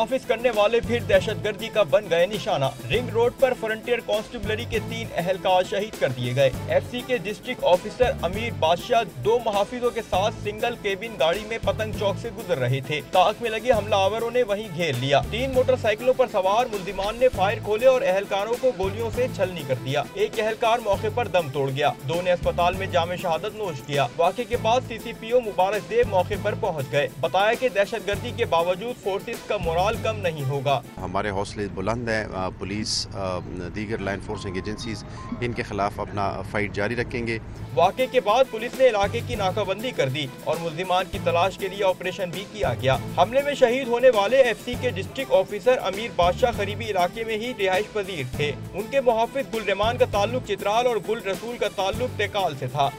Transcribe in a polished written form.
نافذ करने वाले फिर दहशतगर्दी का बन गए निशाना। रिंग रोड पर फ्रंटियर कांस्टेबलरी के 3 अहलकार शहीद कर दिए गए। एफसी के डिस्ट्रिक्ट ऑफिसर अमीर बादशाह 2 मुहाफिजों के साथ सिंगल केबिन गाड़ी में पतंग चौक से गुजर रहे थे। ताक में लगे हमलावरों ने वहीं घेर लिया। 3 मोटरसाइकिलों पर सवार मुल्जिमान ने फायर खोले और अहलकारों को गोलियों से छलनी कर दिया। एक अहलकार मौके पर दम तोड़ गया। 2 ने अस्पताल में जामे शहादत नोश किया। वाक़े के बाद सीसीपीओ मुबारक देव मौके पर पहुँच गए। बताया कि दहशतगर्दी के बावजूद फोर्सेस का मोराल कम नहीं होगा। हमारे हौसले बुलंद है। पुलिस दीगर लाइन फोर्सिंग एजेंसीज इनके खिलाफ अपना फाइट जारी रखेंगे। वाक़े के बाद पुलिस ने इलाके की नाकाबंदी कर दी और मुल्जिमान की तलाश के लिए ऑपरेशन भी किया गया। हमले में शहीद होने वाले एफसी के डिस्ट्रिक्ट ऑफिसर अमीर बादशाह करीबी इलाके में ही रिहाइश पजीर थे। उनके मुहाफिज गुल रहमान का ताल्लुक चित्राल और गुल रसूल का ताल्लुक टेकाल से था।